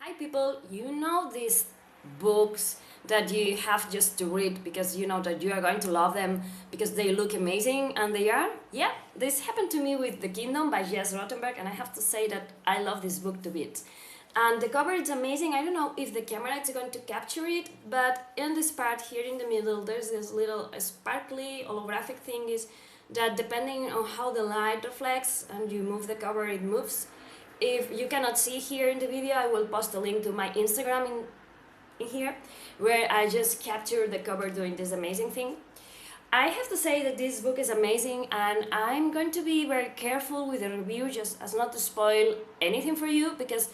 Hi people, you know these books that you have just to read because you know that you are going to love them because they look amazing and they are? Yeah, this happened to me with The Kingdom by Jess Rothenberg, and I have to say that I love this book to bits. And the cover is amazing. I don't know if the camera is going to capture it, but in this part here in the middle there's this little sparkly holographic thing is that depending on how the light reflects and you move the cover, it moves. If you cannot see here in the video, I will post a link to my Instagram in here, where I just captured the cover doing this amazing thing. I have to say that this book is amazing, and I'm going to be very careful with the review just as not to spoil anything for you, because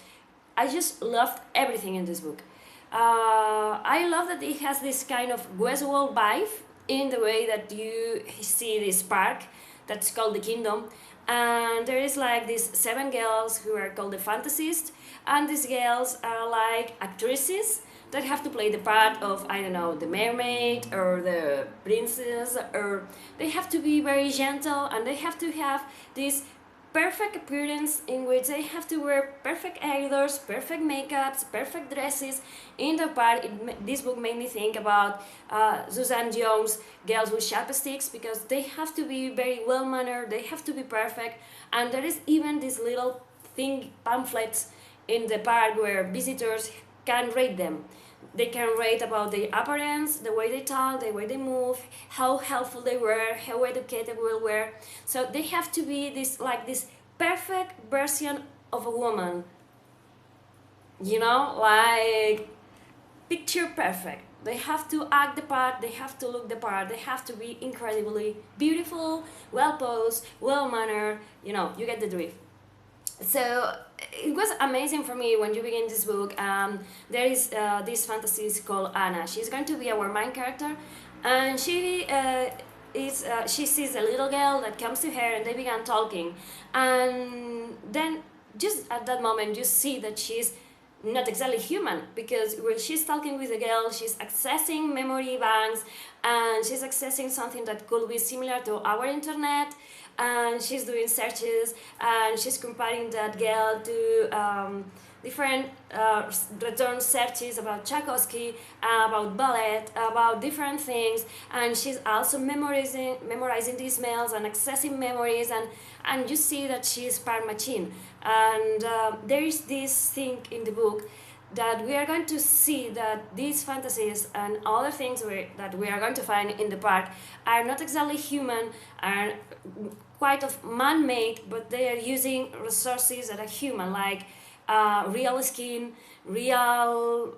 I just loved everything in this book. I love that it has this kind of Westworld vibe in the way that you see this park that's called the Kingdom, and there is like these 7 girls who are called the Fantasists, and these girls are like actresses that have to play the part of, I don't know, the mermaid or the princess, or they have to be very gentle and they have to have this perfect appearance in which they have to wear perfect eyeliders, perfect makeups, perfect dresses. In the part, this book made me think about Suzanne Jones' Girls with Chapsticks, because they have to be very well mannered, they have to be perfect, and there is even this little thing pamphlets in the park where visitors can rate them. They can rate about their appearance, the way they talk, the way they move, how helpful they were, how educated they were. So they have to be this perfect version of a woman. You know, like picture perfect. They have to act the part, they have to look the part, they have to be incredibly beautiful, well posed, well mannered. You know, you get the drift. So it was amazing for me when you begin this book. There is this fantasist called Anna. She's going to be our main character, and she sees a little girl that comes to her, and they began talking, and then just at that moment you see that she's not exactly human, because when she's talking with the girl, she's accessing memory banks, and she's accessing something that could be similar to our internet, and she's doing searches, and she's comparing that girl to different return searches about Tchaikovsky, about ballet, about different things, and she's also memorizing these mails and accessing memories, and you see that she's part machine. And there is this thing in the book that we are going to see that these fantasies and other things that we are going to find in the park are not exactly human, are quite of man-made, but they are using resources that are human, like real skin, real,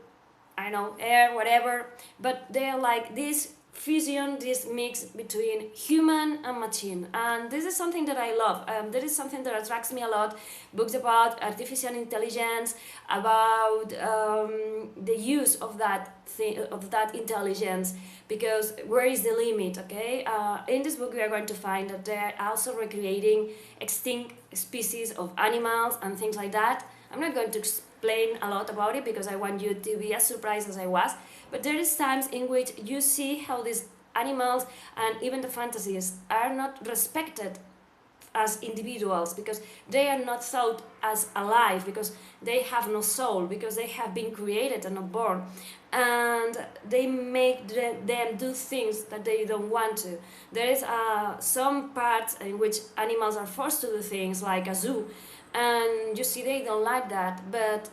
I don't know, air, whatever, but they're like this fusion, this mix between human and machine, and this is something that I love. That is something that attracts me a lot. Books about artificial intelligence, about the use of that intelligence, because where is the limit? Okay, in this book we are going to find that they're also recreating extinct species of animals and things like that. I'm not going to explain a lot about it because I want you to be as surprised as I was, but there is times in which you see how these animals and even the fantasies are not respected as individuals, because they are not thought as alive, because they have no soul, because they have been created and not born, and they make them do things that they don't want to. There is some parts in which animals are forced to do things, like a zoo, and you see they don't like that, but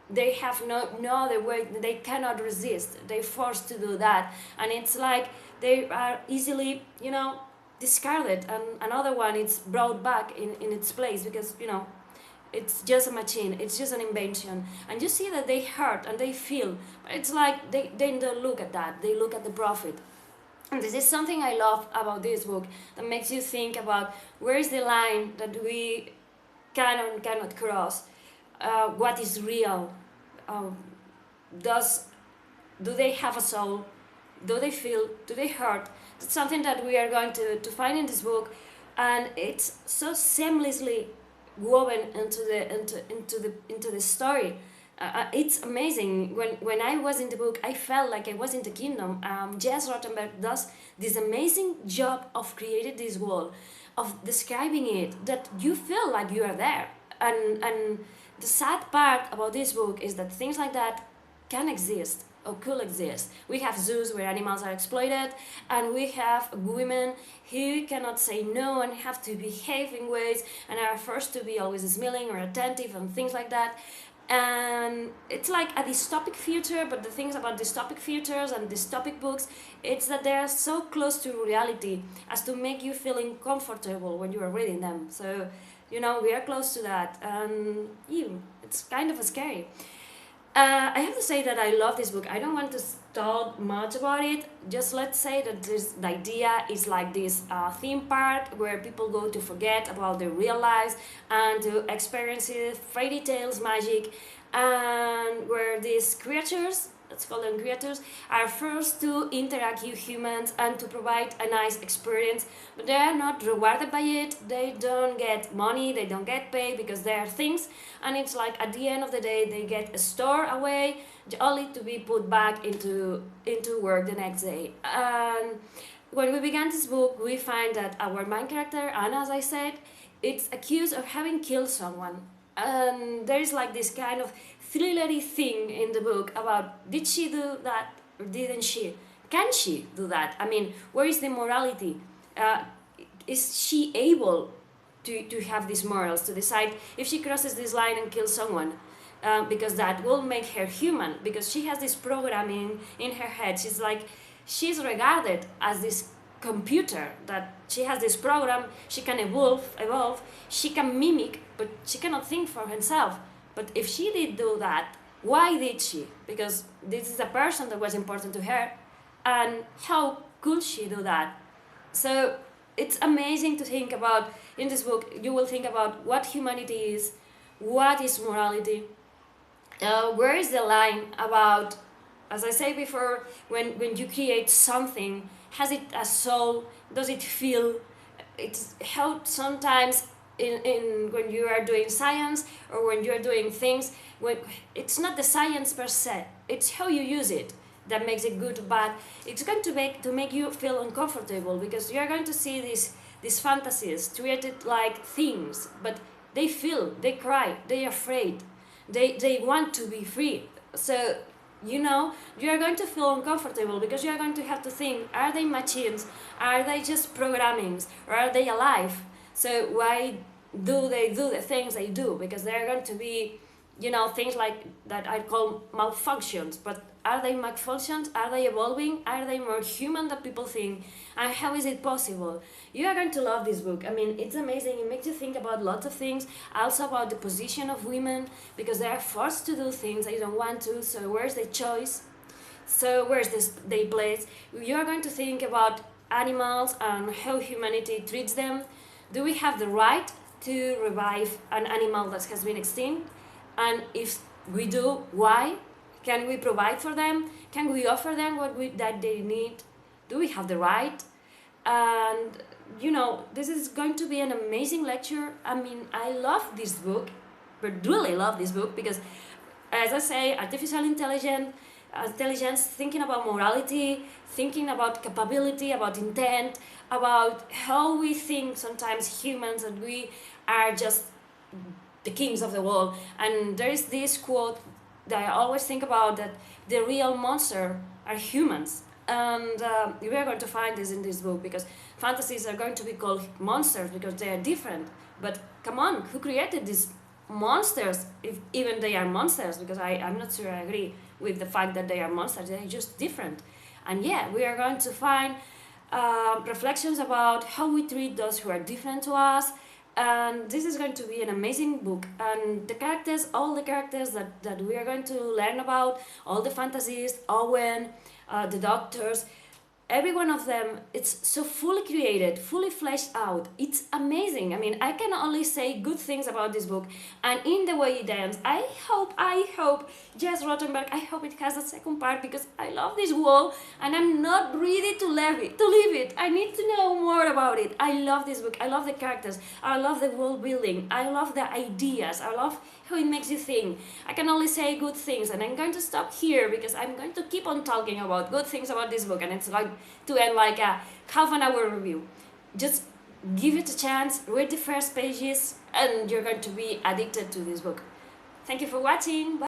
they have no other way. They cannot resist, they're forced to do that, and it's like they are easily, you know, discarded, and another one is brought back in its place, because, you know, it's just a machine, it's just an invention, and you see that they hurt and they feel, but it's like they don't look at that, they look at the profit. And this is something I love about this book, that makes you think about where is the line that we cannot cross. What is real? Does do they have a soul? Do they feel? Do they hurt? That's something that we are going to find in this book, and it's so seamlessly woven into the story. It's amazing. When I was in the book, I felt like I was in the kingdom. Jess Rothenberg does this amazing job of creating this world, of describing it, that you feel like you are there, and the sad part about this book is that things like that can exist or could exist. We have zoos where animals are exploited, and we have women who cannot say no and have to behave in ways and are forced to be always smiling or attentive and things like that. And it's like a dystopic future, but the things about dystopic futures and dystopic books, it's that they are so close to reality as to make you feel uncomfortable when you are reading them. So, you know, we are close to that, and it's kind of scary. I have to say that I love this book. I don't want to talk much about it. Just let's say that the idea is like this theme park where people go to forget about their real lives and to experience fairy tales, magic, and where these creatures, let's call them creatures, are forced to interact with humans and to provide a nice experience, but they are not rewarded by it. They don't get money, they don't get paid because they are things, and it's like at the end of the day they get stored away only to be put back into work the next day. And when we began this book, we find that our main character, Anna, as I said, it's accused of having killed someone. And there is like this kind of thrillery thing in the book about, did she do that or didn't she? Can she do that? I mean, where is the morality? Is she able to have these morals, to decide if she crosses this line and kills someone? Because that will make her human, because she has this programming in her head. She's regarded as this computer, that she has this program, she can evolve, she can mimic, but she cannot think for herself. But if she did do that, why did she? Because this is a person that was important to her, and how could she do that? So it's amazing to think about. In this book, you will think about what humanity is, what is morality, where is the line about, as I said before, when you create something, has it a soul? Does it feel? It's how sometimes in when you are doing science or when you are doing things, when it's not the science per se, it's how you use it that makes it good or bad. It's going to make you feel uncomfortable, because you are going to see these fantasies treated like things, but they feel, they cry, they are afraid, they want to be free. So, you know, you are going to feel uncomfortable because you are going to have to think, are they machines? Are they just programmings? Or are they alive? So why do they do the things they do? Because they are going to be, you know, things like that I call malfunctions. But are they malfunctions? Are they evolving? Are they more human than people think? And how is it possible? You are going to love this book. I mean, it's amazing. It makes you think about lots of things. Also about the position of women, because they are forced to do things they don't want to. So where's the choice? So where's their place? You are going to think about animals and how humanity treats them. Do we have the right to revive an animal that has been extinct? And if we do, why? Can we provide for them? Can we offer them that they need? Do we have the right? And, you know, this is going to be an amazing lecture. I mean, I love this book, but really love this book, because, as I say, artificial intelligence, thinking about morality, thinking about capability, about intent, about how we think sometimes humans, and we are just the kings of the world. And there is this quote that I always think about, that the real monster are humans. And we are going to find this in this book, because fantasies are going to be called monsters because they are different. But come on, who created these monsters, if even they are monsters? Because I'm not sure I agree with the fact that they are monsters. They're just different. And yeah, we are going to find reflections about how we treat those who are different to us. And this is going to be an amazing book. And the characters, all the characters that we are going to learn about, all the fantasies, Owen, the doctors, every one of them, it's so fully created, fully fleshed out. It's amazing. I mean, I can only say good things about this book. And in the way it ends, I hope, Jess Rothenberg, I hope it has a second part, because I love this world and I'm not ready to leave it. I need to know more about it. I love this book. I love the characters. I love the world building. I love the ideas. I love how it makes you think. I can only say good things, and I'm going to stop here because I'm going to keep on talking about good things about this book, and it's going to end like a half an hour review. Just give it a chance, read the first pages, and you're going to be addicted to this book. Thank you for watching. Bye.